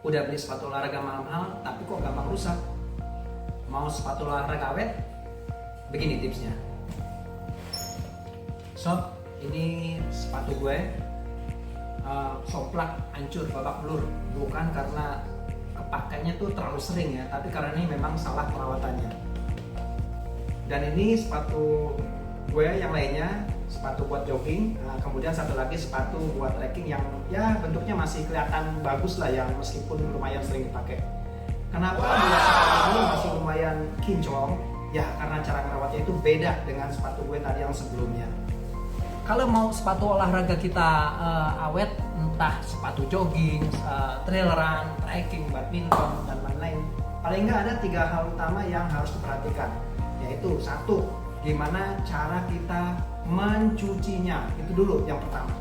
Udah beli sepatu olahraga mahal-mahal tapi kok gampang rusak. Mau sepatu olahraga awet? Begini tipsnya. Sob, ini sepatu gue soplak, hancur, babak belur. Bukan karena kepakainya tuh terlalu sering ya, tapi karena ini memang salah perawatannya. Dan ini sepatu gue yang lainnya, sepatu buat jogging, kemudian satu lagi sepatu buat trekking yang ya bentuknya masih kelihatan bagus lah, yang meskipun lumayan sering dipakai. Kenapa dua sepatu ini masih lumayan kinclong? Ya karena cara merawatnya itu beda dengan sepatu gue tadi yang sebelumnya. Kalau mau sepatu olahraga kita awet, entah sepatu jogging, trail run, trekking, badminton, dan lain-lain, paling nggak ada 3 hal utama yang harus diperhatikan, yaitu 1, gimana cara kita mencucinya, itu dulu yang pertama.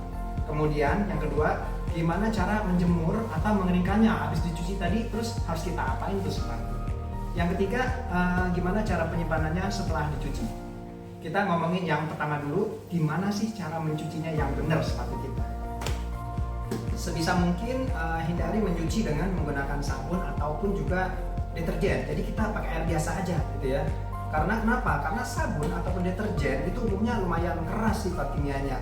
Kemudian yang kedua, gimana cara menjemur atau mengeringkannya habis dicuci tadi, terus harus kita apain tuh sepatu. Yang ketiga, gimana cara penyimpanannya setelah dicuci. Kita ngomongin yang pertama dulu, gimana sih cara mencucinya yang benar sepatu kita. Sebisa mungkin hindari mencuci dengan menggunakan sabun ataupun juga deterjen. Jadi kita pakai air biasa aja gitu ya. Karena kenapa? Karena sabun ataupun deterjen itu umumnya lumayan keras sifat kimianya,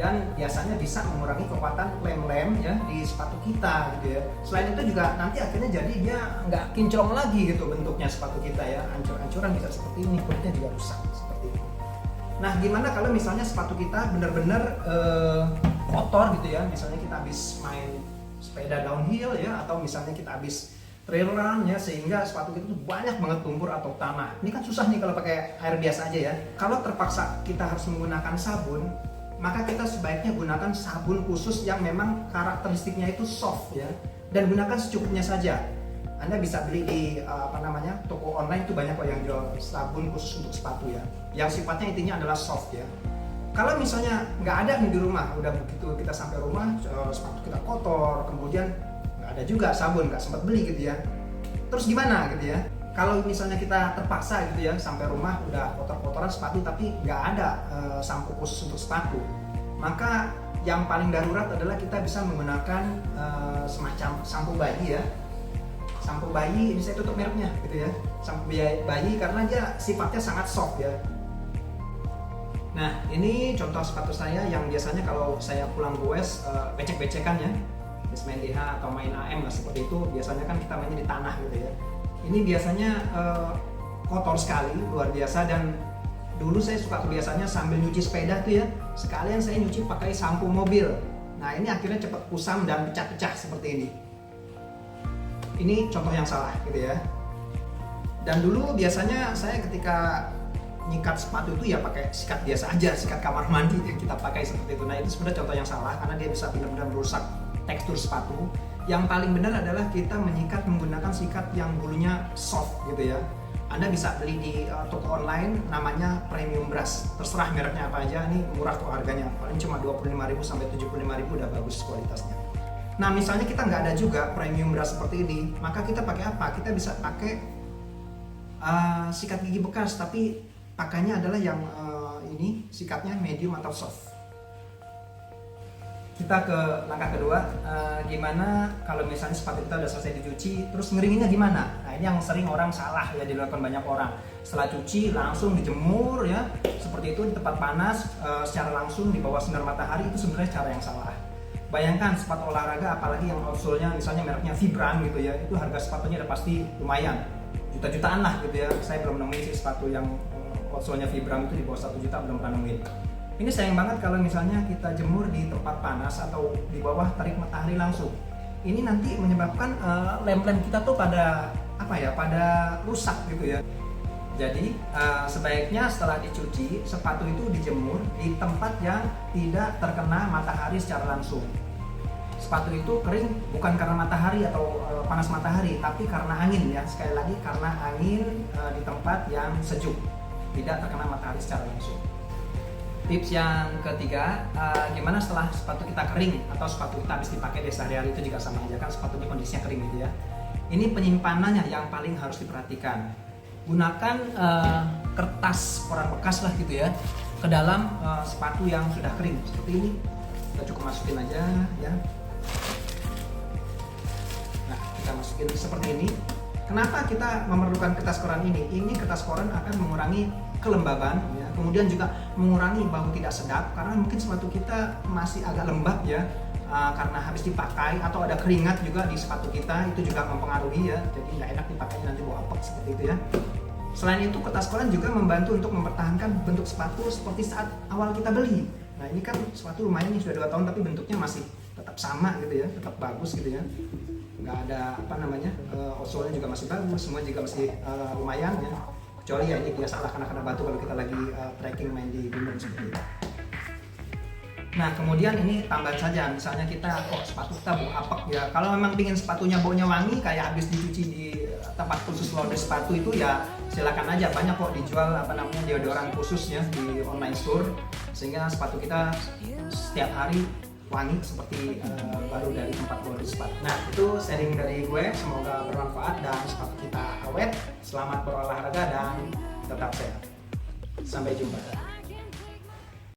dan biasanya bisa mengurangi kekuatan lem-lem ya di sepatu kita gitu ya. Selain itu juga nanti akhirnya jadi dia nggak kinclong lagi gitu bentuknya sepatu kita ya, hancur-hancuran bisa seperti ini, kulitnya juga rusak seperti itu. Nah, gimana kalau misalnya sepatu kita benar-benar kotor gitu ya, misalnya kita habis main sepeda downhill ya, atau misalnya kita habis trail run ya, sehingga sepatu kita tuh banyak banget lumpur atau tanah. Ini kan susah nih kalau pakai air biasa aja ya. Kalau terpaksa kita harus menggunakan sabun, maka kita sebaiknya gunakan sabun khusus yang memang karakteristiknya itu soft ya, dan gunakan secukupnya saja. Anda bisa beli di toko online itu banyak kok yang jual sabun khusus untuk sepatu ya, yang sifatnya intinya adalah soft ya. Kalau misalnya nggak ada nih di rumah, udah begitu kita sampai rumah sepatu kita kotor, kemudian nggak ada juga sabun, nggak sempat beli gitu ya. Terus gimana gitu ya? Kalau misalnya kita terpaksa gitu ya, sampai rumah udah kotor-kotoran sepatu tapi nggak ada sampo khusus untuk sepatu, maka yang paling darurat adalah kita bisa menggunakan semacam sampo bayi ya. Sampo bayi, ini saya tutup mereknya gitu ya. Sampo bayi karena dia sifatnya sangat soft ya. Nah, ini contoh sepatu saya yang biasanya kalau saya pulang goes becek-becekan ya. Main DH atau main AM lah seperti itu, biasanya kan kita mainnya di tanah gitu ya. Ini biasanya kotor sekali, luar biasa, dan dulu saya suka kebiasaannya sambil nyuci sepeda tuh ya, sekalian saya nyuci pakai sampo mobil. Nah, ini akhirnya cepat kusam dan pecah-pecah seperti ini. Ini contoh yang salah gitu ya. Dan dulu biasanya saya ketika nyikat sepatu itu ya pakai sikat biasa aja, sikat kamar mandi yang kita pakai seperti itu. Nah, itu sebenarnya contoh yang salah karena dia bisa benar-benar merusak tekstur sepatu. Yang paling benar adalah kita menyikat menggunakan sikat yang bulunya soft gitu ya. Anda bisa beli di toko online namanya Premium Brush. Terserah mereknya apa aja, ini murah kok harganya. Paling cuma 25.000 sampai 75.000 udah bagus kualitasnya. Nah, misalnya kita nggak ada juga Premium Brush seperti ini, maka kita pakai apa? Kita bisa pakai sikat gigi bekas, tapi pakainya adalah yang ini sikatnya medium atau soft. Kita ke langkah kedua, gimana kalau misalnya sepatu kita udah selesai dicuci, terus ngeringinnya gimana? Nah, ini yang sering orang salah ya, dilakukan banyak orang. Setelah cuci langsung dijemur ya, seperti itu di tempat panas secara langsung di bawah sinar matahari, itu sebenarnya cara yang salah. Bayangkan sepatu olahraga apalagi yang outsole-nya misalnya mereknya Vibram gitu ya, itu harga sepatunya udah pasti lumayan, juta-jutaan lah gitu ya. Saya belum nemuin sih sepatu yang outsole-nya Vibram itu di bawah 1 juta, belum pernah nemuin. Ini sayang banget kalau misalnya kita jemur di tempat panas atau di bawah terik matahari langsung. Ini nanti menyebabkan lem-lem kita tuh pada pada rusak gitu ya. Jadi sebaiknya setelah dicuci sepatu itu dijemur di tempat yang tidak terkena matahari secara langsung. Sepatu itu kering bukan karena matahari atau panas matahari, tapi karena angin ya. Sekali lagi karena angin di tempat yang sejuk, tidak terkena matahari secara langsung. Tips yang ketiga, gimana setelah sepatu kita kering atau sepatu kita habis dipakai di sehari-hari, itu juga sama aja kan sepatunya kondisinya kering gitu ya. Ini penyimpanannya yang paling harus diperhatikan. Gunakan kertas koran bekas lah gitu ya ke dalam sepatu yang sudah kering seperti ini. Kita cukup masukin aja ya. Nah, bisa masukin seperti ini. Kenapa kita memerlukan kertas koran ini? Ini kertas koran akan mengurangi kelembaban, ya. Kemudian juga mengurangi bau tidak sedap, karena mungkin sepatu kita masih agak lembab ya, karena habis dipakai, atau ada keringat juga di sepatu kita, itu juga mempengaruhi ya, jadi nggak enak dipakainya, nanti bau apek seperti itu ya. Selain itu, kertas koran juga membantu untuk mempertahankan bentuk sepatu seperti saat awal kita beli. Nah ini kan sepatu lumayan nih, sudah 2 tahun tapi bentuknya masih tetap sama gitu ya, tetap bagus gitu ya, nggak ada outsole-nya juga masih bagus, semua juga masih lumayan ya, kecuali ya ini biasalah kena batu kalau kita lagi trekking main di gunung seperti itu. Nah kemudian ini tambahan saja, misalnya kita sepatu kita bau apek ya, kalau memang pingin sepatunya baunya wangi kayak habis dicuci di tempat khusus laundry sepatu itu ya silakan aja, banyak kok dijual deodoran khususnya di online store, sehingga sepatu kita setiap hari wangi seperti baru dari tempat laundry sepatu. Nah itu sharing dari gue, semoga bermanfaat dan sepatu kita awet. Selamat berolahraga dan tetap sehat. Sampai jumpa.